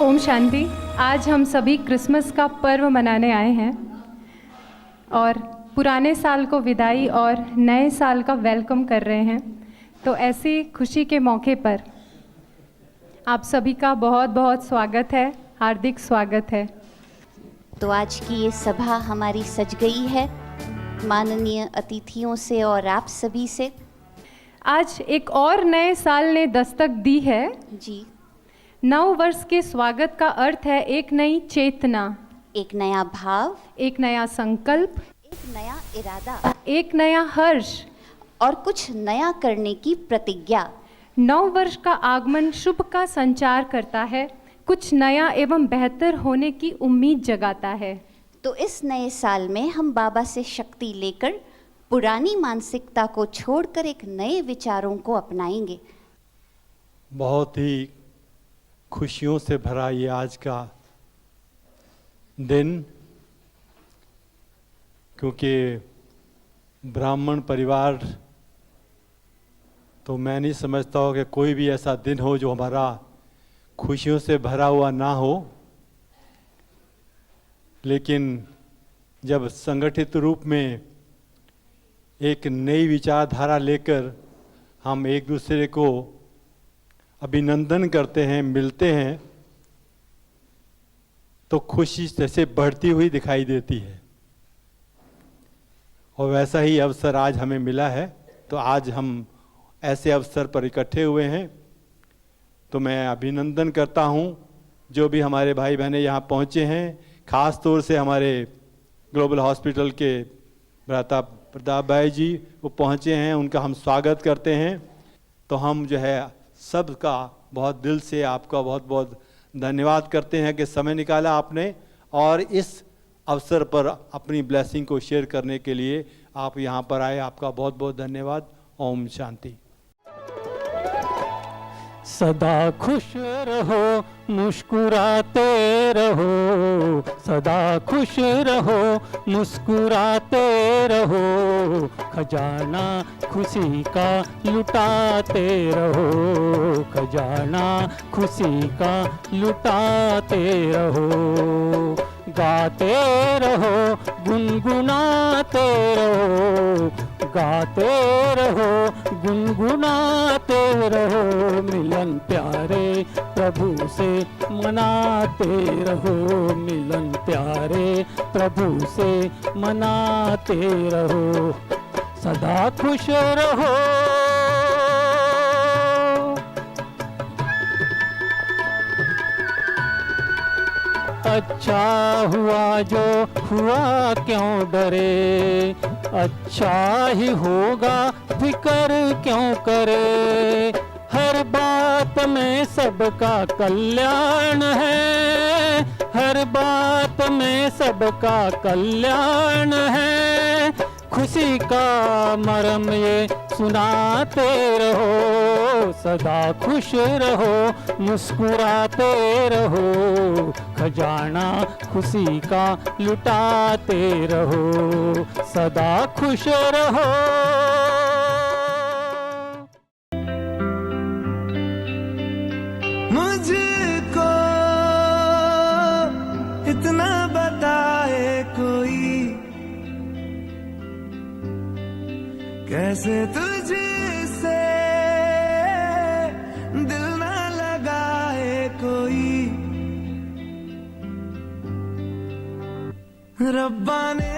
ओम शांति। आज हम सभी क्रिसमस का पर्व मनाने आए हैं और पुराने साल को विदाई और नए साल का वेलकम कर रहे हैं। तो ऐसी खुशी के मौके पर आप सभी का बहुत बहुत स्वागत है, हार्दिक स्वागत है। तो आज की ये सभा हमारी सज गई है माननीय अतिथियों से और आप सभी से। आज एक और नए साल ने दस्तक दी है जी। नव वर्ष के स्वागत का अर्थ है एक नई चेतना, एक नया भाव, एक नया संकल्प, एक नया इरादा, एक नया हर्ष और कुछ नया करने की प्रतिज्ञा। नव वर्ष का आगमन शुभ का संचार करता है, कुछ नया एवं बेहतर होने की उम्मीद जगाता है। तो इस नए साल में हम बाबा से शक्ति लेकर पुरानी मानसिकता को छोड़कर एक नए विचारों को अपनाएंगे। बहुत ही खुशियों से भरा ये आज का दिन, क्योंकि ब्राह्मण परिवार तो मैं नहीं समझता हूँ कि कोई भी ऐसा दिन हो जो हमारा खुशियों से भरा हुआ ना हो। लेकिन जब संगठित रूप में एक नई विचारधारा लेकर हम एक दूसरे को अभिनंदन करते हैं, मिलते हैं, तो खुशी जैसे बढ़ती हुई दिखाई देती है। और वैसा ही अवसर आज हमें मिला है। तो आज हम ऐसे अवसर पर इकट्ठे हुए हैं, तो मैं अभिनंदन करता हूं जो भी हमारे भाई बहनें यहाँ पहुँचे हैं। ख़ास तौर से हमारे ग्लोबल हॉस्पिटल के भ्राता प्रताप भाई जी वो पहुँचे हैं, उनका हम स्वागत करते हैं। तो हम जो है सबका बहुत दिल से आपका बहुत बहुत धन्यवाद करते हैं कि समय निकाला आपने और इस अवसर पर अपनी ब्लेसिंग को शेयर करने के लिए आप यहाँ पर आए। आपका बहुत बहुत धन्यवाद। ओम शांति। सदा खुश रहो, मुस्कुराते रहो, सदा खुश रहो, मुस्कुराते रहो, खजाना खुशी का लुटाते रहो, खजाना खुशी का लुटाते रहो, गाते रहो, गुनगुनाते रहो, गाते रहो, गुनगुनाते रहो, मिलन प्यारे प्रभु से मनाते रहो, मिलन प्यारे प्रभु से मनाते रहो, सदा खुश रहो। अच्छा हुआ जो हुआ क्यों डरे, अच्छा ही होगा फिक्र क्यों करे, हर बात में सबका कल्याण है, हर बात में सबका कल्याण है, खुशी का मरम ये सुनाते रहो, सदा खुश रहो, मुस्कुराते रहो, खजाना खुशी का लुटाते रहो, सदा खुश रहो। मुझको इतना बताए कोई, कैसे तुझसे दिल ना लगाए कोई, रब्बा ने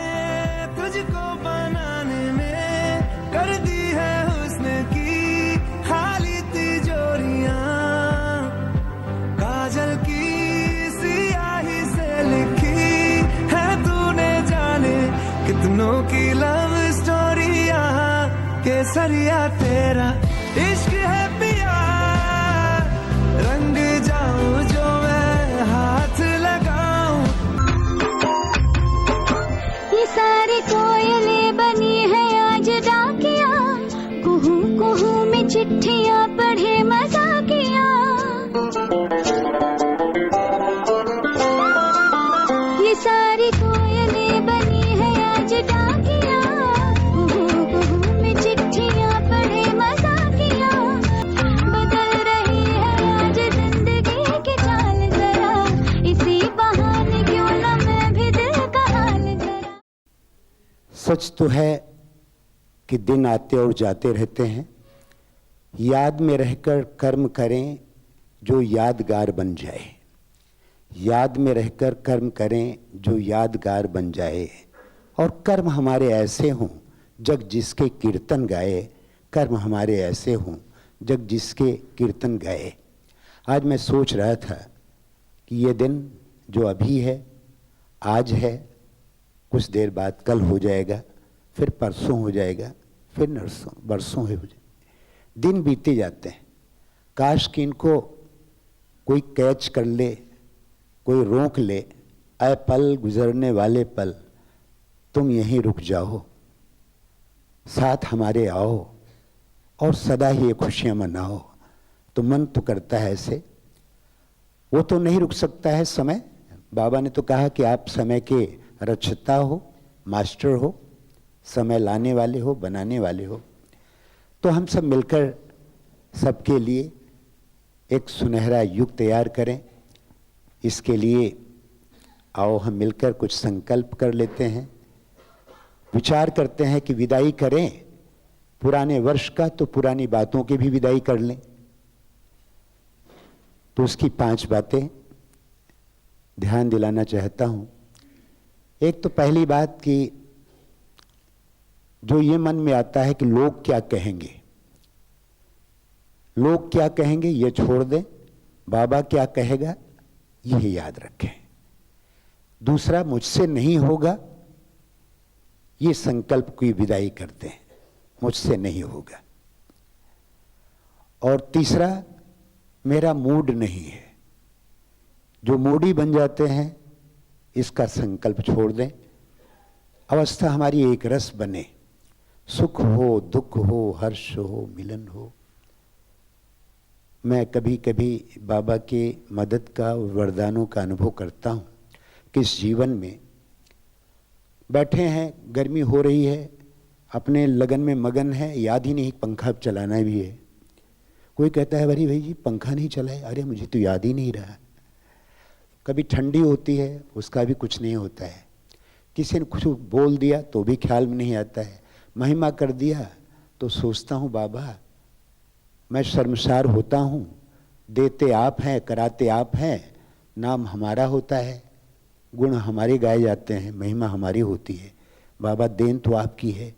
तुझको बनाने में कर दी है हुस्न की खाली तिजोरियां, काजल की सियाही से लिखी है तूने जाने कितनों की लव स्टोरियां, केसरिया तेरा इश्क है पिया, रंग जाऊं जो मैं हाथ लगाऊं। ये सारी कोयलें बनी है आज डाकिया, कुहू कुहू में चिट्ठियां पढ़े मजाकिया, ये सारी कोयलें बनी है आज डाकिया, कुहू कुहू में चिट्ठियां पढ़े मजाकिया, बदल रही है आज जिंदगी की चाल जरा, सच तो है कि दिन आते और जाते रहते हैं, याद में रहकर कर्म करें जो यादगार बन जाए, याद में रहकर कर्म करें जो यादगार बन जाए, और कर्म हमारे ऐसे हों जग जिसके कीर्तन गाए, कर्म हमारे ऐसे हों जग जिसके कीर्तन गाए। आज मैं सोच रहा था कि ये दिन जो अभी है, आज है, कुछ देर बाद कल हो जाएगा, फिर परसों हो जाएगा, फिर नरसों बरसों हो जाएगा। दिन बीते जाते हैं। काश कि इनको कोई कैच कर ले, कोई रोक ले। ऐ पल गुजरने वाले पल, तुम यहीं रुक जाओ, साथ हमारे आओ और सदा ही ये खुशियां मनाओ। तो मन तो करता है ऐसे। वो तो नहीं रुक सकता है समय। बाबा ने तो कहा कि आप समय के रचयिता हो, मास्टर हो, समय लाने वाले हो, बनाने वाले हो। तो हम सब मिलकर सबके लिए एक सुनहरा युग तैयार करें। इसके लिए आओ हम मिलकर कुछ संकल्प कर लेते हैं, विचार करते हैं कि विदाई करें पुराने वर्ष का, तो पुरानी बातों की भी विदाई कर लें। तो उसकी 5 बातें ध्यान दिलाना चाहता हूं। एक तो पहली बात कि जो ये मन में आता है कि लोग क्या कहेंगे, लोग क्या कहेंगे ये छोड़ दें, बाबा क्या कहेगा ये याद रखें। दूसरा, मुझसे नहीं होगा, ये संकल्प की विदाई करते हैं, मुझसे नहीं होगा। और तीसरा, मेरा मूड नहीं है। जो मूडी बन जाते हैं इसका संकल्प छोड़ दें। अवस्था हमारी एक रस बने, सुख हो, दुख हो, हर्ष हो, मिलन हो। मैं कभी कभी बाबा के मदद का, वरदानों का अनुभव करता हूँ कि इस जीवन में बैठे हैं, गर्मी हो रही है, अपने लगन में मगन है, याद ही नहीं पंखा चलाना भी है। कोई कहता है अरे भाई जी पंखा नहीं चलाए, अरे मुझे तो याद ही नहीं रहा। कभी ठंडी होती है, उसका भी कुछ नहीं होता है। किसी ने कुछ बोल दिया तो भी ख्याल में नहीं आता है। महिमा कर दिया तो सोचता हूँ बाबा मैं शर्मसार होता हूँ, देते आप हैं, कराते आप हैं, नाम हमारा होता है, गुण हमारे गाए जाते हैं, महिमा हमारी होती है। बाबा देन तो आपकी है।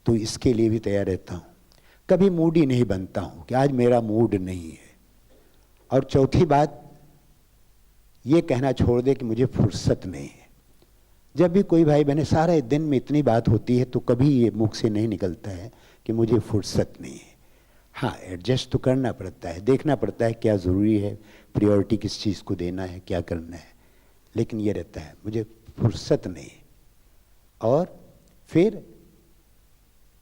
तो इसके लिए भी तैयार रहता हूँ। कभी मूड ही नहीं बनता हूँ कि आज मेरा मूड नहीं है। और चौथी बात, ये कहना छोड़ दे कि मुझे फुर्सत नहीं है। जब भी कोई भाई बहने सारे दिन में इतनी बात होती है तो कभी ये मुख से नहीं निकलता है कि मुझे फुर्सत नहीं है। हाँ, एडजस्ट तो करना पड़ता है, देखना पड़ता है क्या ज़रूरी है, प्रायोरिटी किस चीज़ को देना है, क्या करना है, लेकिन ये रहता है मुझे फुर्सत नहीं। और फिर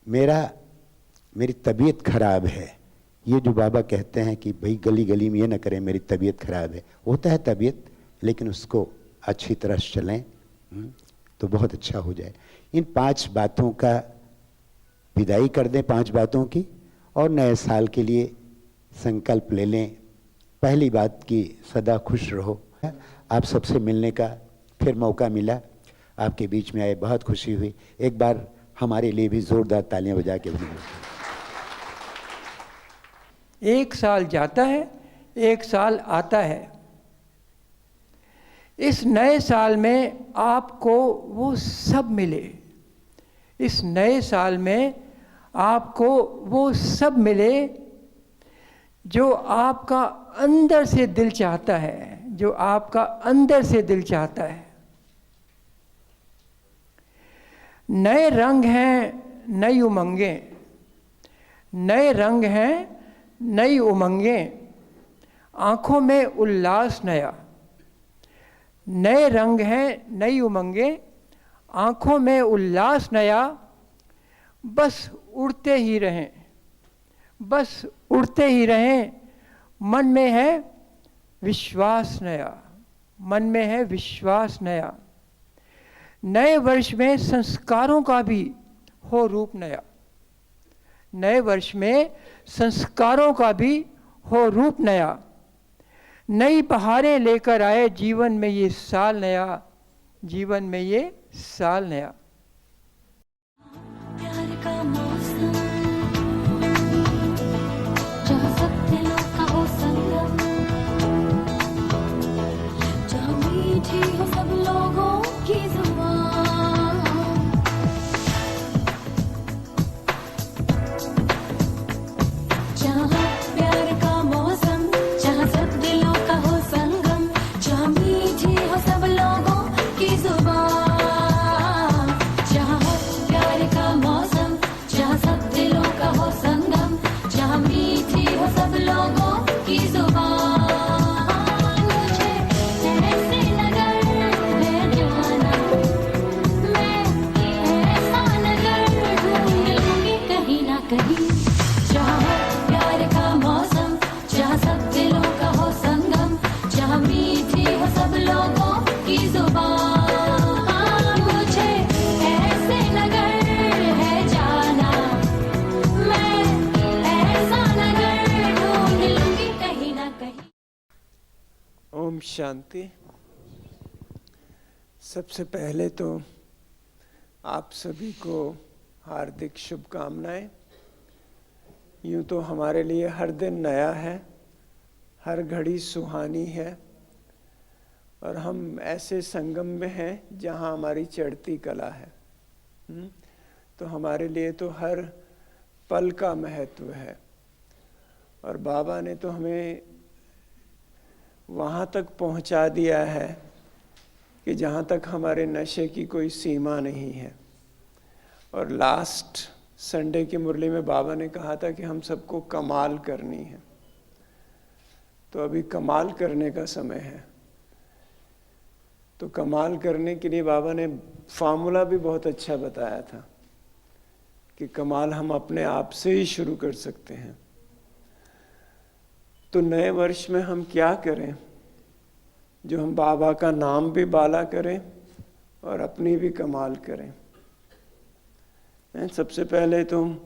मेरी तबीयत खराब है। ये जो बाबा कहते हैं कि भाई गली गली में ये ना करें, मेरी तबीयत खराब है। होता है तबीयत, लेकिन उसको अच्छी तरह से चलें तो बहुत अच्छा हो जाए। इन 5 बातों का विदाई कर दें, 5 बातों की, और नए साल के लिए संकल्प ले लें। पहली बात कि सदा खुश रहो। आप सबसे मिलने का फिर मौका मिला, आपके बीच में आए, बहुत खुशी हुई। एक बार हमारे लिए भी जोरदार तालियां बजा के बजाएं। एक साल जाता है, एक साल आता है। इस नए साल में आपको वो सब मिले। इस नए साल में आपको वो सब मिले जो आपका अंदर से दिल चाहता है, जो आपका अंदर से दिल चाहता है। नए रंग हैं, नई उमंगें, नए रंग हैं, नई उमंगें, आँखों में उल्लास नया। नए रंग हैं, नई उमंगें, आँखों में उल्लास नया। बस उड़ते ही रहें, बस उड़ते ही रहें। मन में है विश्वास नया, मन में है विश्वास नया। नए वर्ष में संस्कारों का भी हो रूप नया। नए वर्ष में संस्कारों का भी हो रूप नया। नई बहारें लेकर आए जीवन में ये साल नया, जीवन में ये साल नया। कहीं, जहाँ हो प्यार का मौसम, जहाँ सब दिलों का हो संगम, जहाँ मीठी हो सब लोगों की जुबान। मुझे ऐसे नगर है जाना, मैं ऐसा नगर ढूंढ लूंगी कहीं ना कहीं। ओम शांति। सबसे पहले तो आप सभी को हार्दिक शुभकामनाएं। यूँ तो हमारे लिए हर दिन नया है, हर घड़ी सुहानी है, और हम ऐसे संगम में हैं जहाँ हमारी चढ़ती कला है। तो हमारे लिए तो हर पल का महत्व है, और बाबा ने तो हमें वहाँ तक पहुँचा दिया है कि जहाँ तक हमारे नशे की कोई सीमा नहीं है। और लास्ट संडे की मुरली में बाबा ने कहा था कि हम सबको कमाल करनी है, तो अभी कमाल करने का समय है। तो कमाल करने के लिए बाबा ने फार्मूला भी बहुत अच्छा बताया था कि कमाल हम अपने आप से ही शुरू कर सकते हैं। तो नए वर्ष में हम क्या करें जो हम बाबा का नाम भी बाला करें और अपनी भी कमाल करें। सबसे पहले तो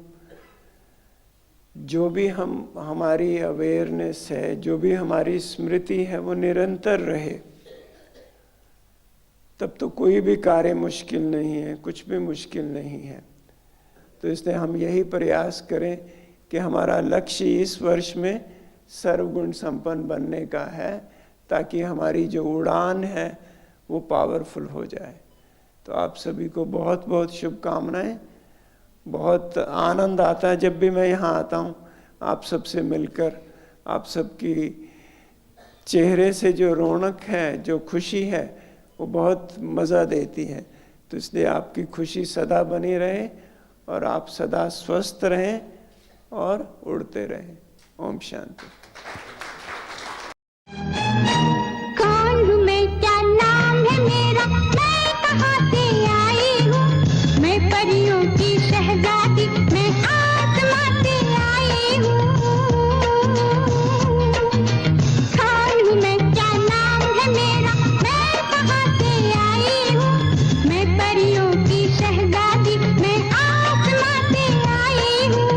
जो भी हमारी अवेयरनेस है, जो भी हमारी स्मृति है, वो निरंतर रहे, तब तो कोई भी कार्य मुश्किल नहीं है, कुछ भी मुश्किल नहीं है। तो इसलिए हम यही प्रयास करें कि हमारा लक्ष्य इस वर्ष में सर्वगुण संपन्न बनने का है, ताकि हमारी जो उड़ान है वो पावरफुल हो जाए। तो आप सभी को बहुत बहुत शुभकामनाएं। बहुत आनंद आता है जब भी मैं यहाँ आता हूँ आप सबसे मिलकर। आप सबकी चेहरे से जो रौनक है, जो खुशी है, वो बहुत मज़ा देती है। तो इसलिए आपकी खुशी सदा बनी रहे और आप सदा स्वस्थ रहें और उड़ते रहें। ओम शांति। कौन हूँ मैं, क्या नाम है मेरा, मैं कहाँ से आई हूँ, मैं परियों की शहजादी, मैं आसमां से आई हूँ। कौन हूँ मैं, क्या नाम है मेरा, मैं कहाँ से आई हूँ, मैं परियों की शहजादी, मैं आसमां से आई हूँ।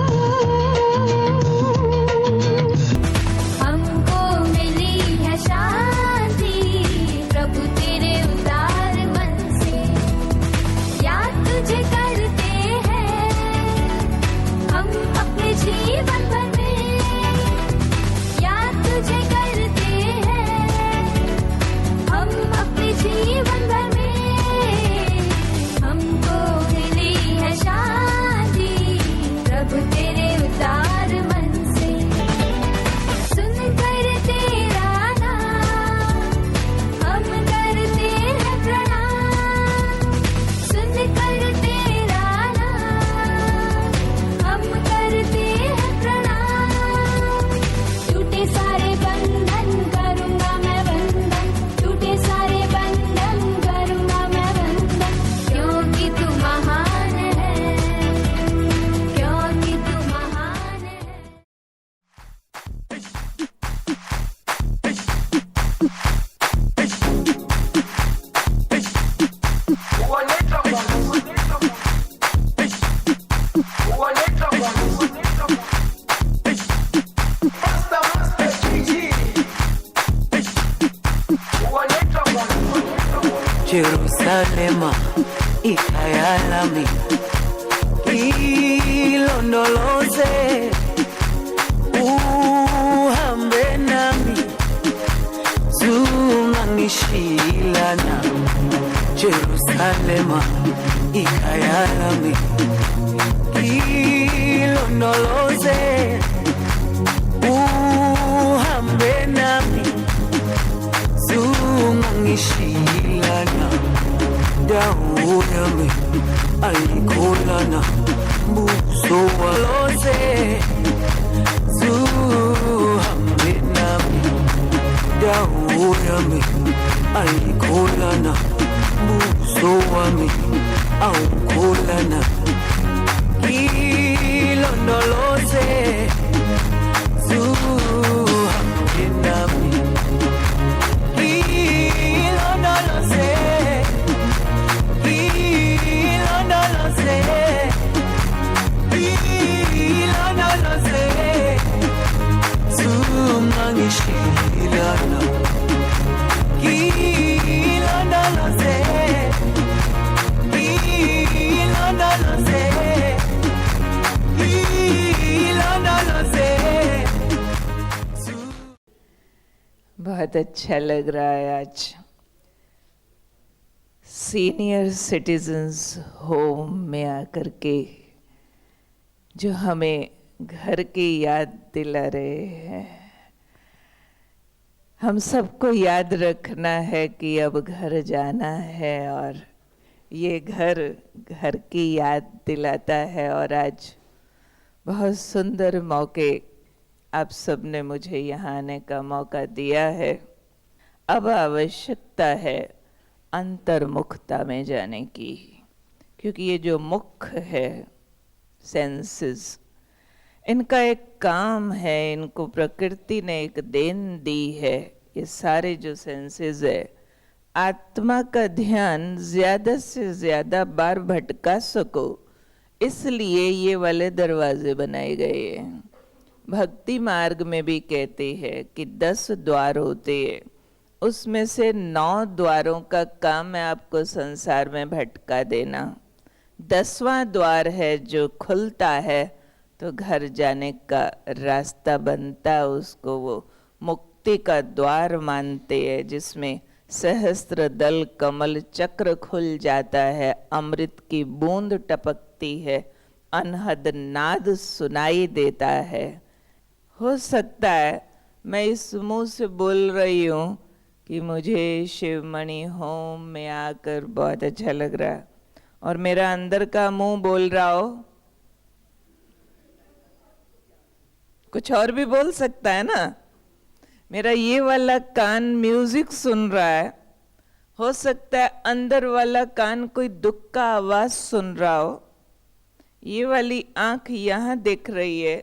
हमको मिली है शांति प्रभु तेरे उदार मन से, याद तुझे करते हैं हम अपने जीवन भर में, याद तुझे करते हैं हम अपने जीवन भर में। हमको मिली है शांति प्रभु तेरे उदार मन से, सुनकर तेरा नाम हम करते हैं प्रणाम, सुनकर तेरा नाम हम करते हैं प्रणाम। टूटे सारे बंधन करूँगा मैं वंदन, टूटे सारे बंधन करूँगा मैं वंदन, क्योंकि तू महान है, क्योंकि तू महान है। Jerusalema ikayalami ilondoloze uhambe nami zungangishilana. Jerusalema ikayalami ilondoloze uhambe nami zungangishilana. Dawo yami ayikolana buso waloze zuhambe nami. Dawo yami ayikolana buso wami awukolana ilondoloze Shilana Kilana se Kilana se Kilana se बहुत अच्छा लग रहा है आज senior citizens home में आकर के जो हमें घर की याद दिला रहे हैं। हम सबको याद रखना है कि अब घर जाना है और ये घर की याद दिलाता है। और आज बहुत सुंदर मौके आप सबने मुझे यहाँ आने का मौका दिया है। अब आवश्यकता है अंतर्मुखता में जाने की, क्योंकि ये जो मुख है सेंसेस, इनका एक काम है, इनको प्रकृति ने एक देन दी है। ये सारे जो सेंसेस है आत्मा का ध्यान ज्यादा से ज्यादा बार भटका सको, इसलिए ये वाले दरवाजे बनाए गए हैं। भक्ति मार्ग में भी कहते हैं कि 10 द्वार होते हैं, उसमें से 9 द्वारों का काम है आपको संसार में भटका देना। 10वां द्वार है जो खुलता है तो घर जाने का रास्ता बनता, उसको वो मुक्ति का द्वार मानते हैं, जिसमें सहस्त्र दल कमल चक्र खुल जाता है, अमृत की बूंद टपकती है, अनहद नाद सुनाई देता है। हो सकता है मैं इस मुंह से बोल रही हूँ कि मुझे शिवमणि होम में आकर बहुत अच्छा लग रहा है, और मेरा अंदर का मुंह बोल रहा हो कुछ और भी बोल सकता है ना। मेरा ये वाला कान म्यूजिक सुन रहा है, हो सकता है अंदर वाला कान कोई दुख का आवाज सुन रहा हो। ये वाली आंख यहाँ देख रही है,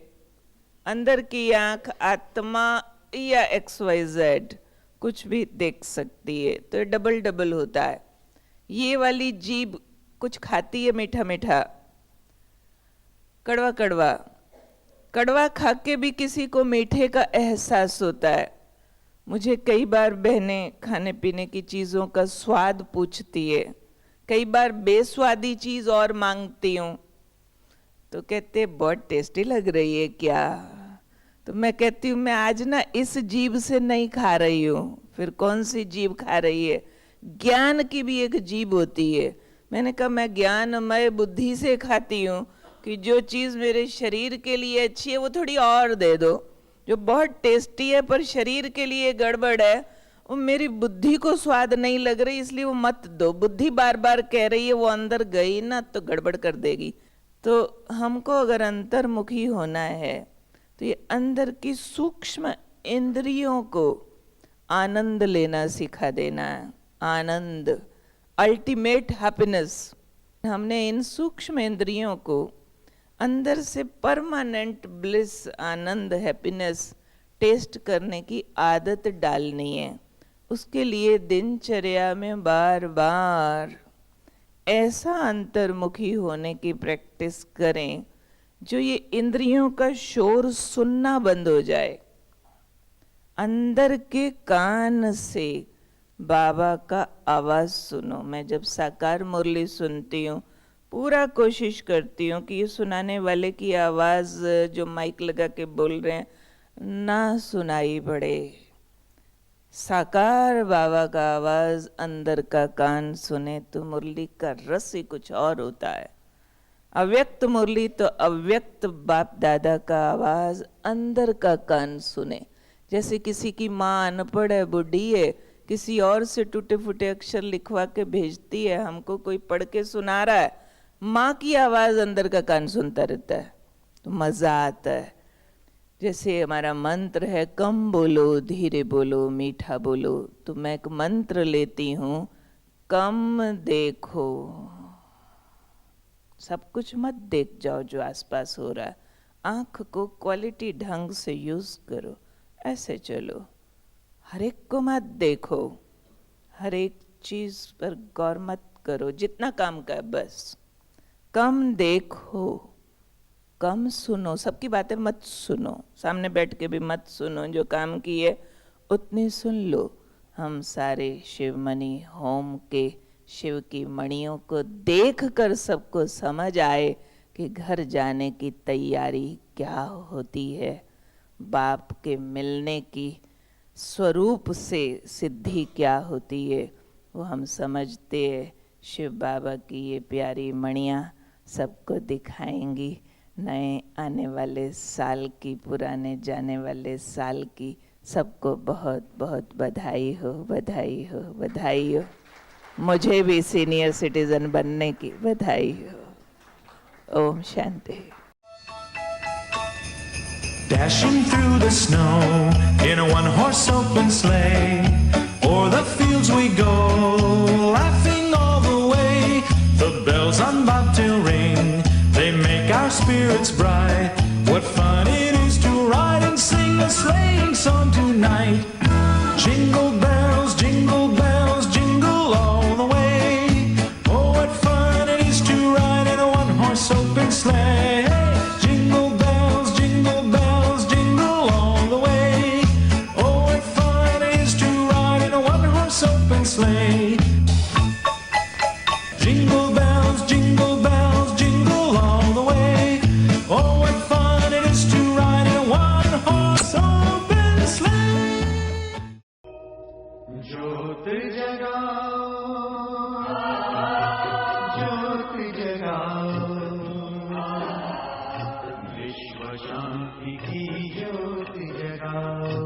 अंदर की आंख आत्मा या XYZ कुछ भी देख सकती है, तो ये डबल डबल होता है। ये वाली जीभ कुछ खाती है मीठा मीठा, कड़वा कड़वा, कड़वा खा के भी किसी को मीठे का एहसास होता है। मुझे कई बार बहनें खाने पीने की चीज़ों का स्वाद पूछती है, कई बार बेस्वादी चीज़ और मांगती हूँ, तो कहते बहुत टेस्टी लग रही है क्या। तो मैं कहती हूँ मैं आज ना इस जीभ से नहीं खा रही हूँ, फिर कौन सी जीभ खा रही है। ज्ञान की भी एक जीभ होती है। मैंने कहा मैं ज्ञानमय बुद्धि से खाती हूँ कि जो चीज़ मेरे शरीर के लिए अच्छी है वो थोड़ी और दे दो, जो बहुत टेस्टी है पर शरीर के लिए गड़बड़ है, वो मेरी बुद्धि को स्वाद नहीं लग रही इसलिए वो मत दो। बुद्धि बार बार कह रही है, वो अंदर गई ना तो गड़बड़ कर देगी। तो हमको अगर अंतर्मुखी होना है तो ये अंदर की सूक्ष्म इंद्रियों को आनंद लेना सिखा देना है। आनंद, अल्टीमेट हैप्पीनेस। हमने इन सूक्ष्म इंद्रियों को अंदर से परमानेंट ब्लिस, आनंद, हैप्पीनेस टेस्ट करने की आदत डालनी है। उसके लिए दिनचर्या में बार बार ऐसा अंतर्मुखी होने की प्रैक्टिस करें जो ये इंद्रियों का शोर सुनना बंद हो जाए। अंदर के कान से बाबा का आवाज सुनो। मैं जब साकार मुरली सुनती हूँ पूरा कोशिश करती हूँ कि ये सुनाने वाले की आवाज जो माइक लगा के बोल रहे हैं ना सुनाई पड़े। साकार बाबा का आवाज अंदर का कान सुने तो मुरली का रस ही कुछ और होता है। अव्यक्त मुरली तो अव्यक्त बाप दादा का आवाज अंदर का कान सुने। जैसे किसी की माँ अनपढ़ है, बुढ़ी है, किसी और से टूटे फूटे अक्षर लिखवा के भेजती है, हमको कोई पढ़ के सुना रहा है, माँ की आवाज अंदर का कान सुनता रहता है तो मजा आता है। जैसे हमारा मंत्र है कम बोलो, धीरे बोलो, मीठा बोलो, तो मैं एक मंत्र लेती हूँ, कम देखो, सब कुछ मत देख जाओ जो आसपास हो रहा है, आँख को क्वालिटी ढंग से यूज करो, ऐसे चलो, हर एक को मत देखो, हर एक चीज पर गौर मत करो, जितना काम का बस कम देखो, कम सुनो, सबकी बातें मत सुनो, सामने बैठ के भी मत सुनो, जो काम किए उतनी सुन लो। हम सारे शिवमणि होम के शिव की मणियों को देखकर सबको समझ आए कि घर जाने की तैयारी क्या होती है, बाप के मिलने की स्वरूप से सिद्धि क्या होती है, वो हम समझते हैं। शिव बाबा की ये प्यारी मणियाँ सबको दिखाएंगी, नए आने वाले साल की, पुराने जाने वाले साल की। सबको बहुत बहुत बधाई हो, बधाई हो, बधाई हो। मुझे भी सीनियर सिटीजन बनने की बधाई हो। Om Shanti. Dashing through the snow in a one-horse open sleigh, o'er the fields we go, laughing all the way. The bells on bobtail ring, they make our spirits bright. What fun it is to ride and sing a sleighing song tonight. Jingle bells, jingle all the way. Oh, what fun it is to ride in a one-horse open sleigh. Jingle bells, jingle all the way. Oh, what fun it is to ride in a one-horse open sleigh. Jingle bells, jingle all the way. Oh, what fun it is to ride in a one-horse open sleigh. ज्योत जगाओ, ज्योत जगाओ, विश्व शांति की ज्योत जगाओ।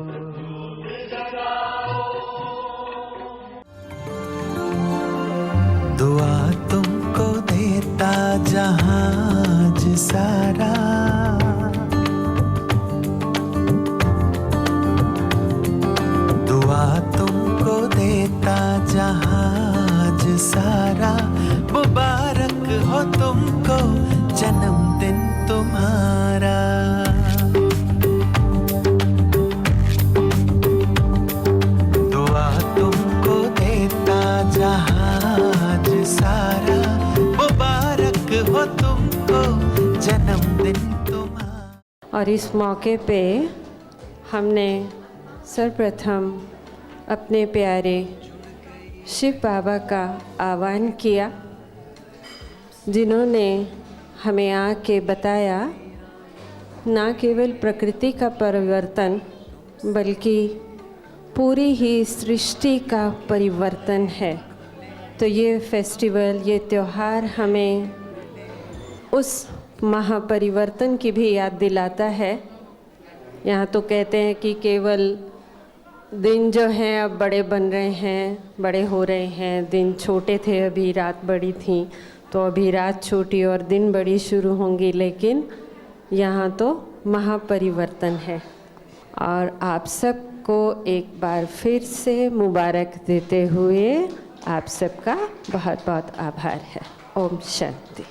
दुआ तुमको देता जहाज सारा, दुआ तुमको देता जहाज सारा। मुबारक हो तुमको जन्मदिन तुम्हारा। दुआ तुमको देता जहाज सारा, मुबारक हो तुमको जन्मदिन तुम्हारा। और इस मौके पे हमने सर्वप्रथम अपने प्यारे शिव बाबा का आह्वान किया, जिन्होंने हमें आके बताया ना केवल प्रकृति का परिवर्तन बल्कि पूरी ही सृष्टि का परिवर्तन है। तो ये फेस्टिवल, ये त्यौहार हमें उस महापरिवर्तन की भी याद दिलाता है। यहाँ तो कहते हैं कि केवल दिन जो हैं अब बड़े बन रहे हैं, बड़े हो रहे हैं। दिन छोटे थे, अभी रात बड़ी थी, तो अभी रात छोटी और दिन बड़ी शुरू होंगी, लेकिन यहाँ तो महापरिवर्तन है। और आप सबको एक बार फिर से मुबारक देते हुए आप सबका बहुत बहुत आभार है। ओम शांति।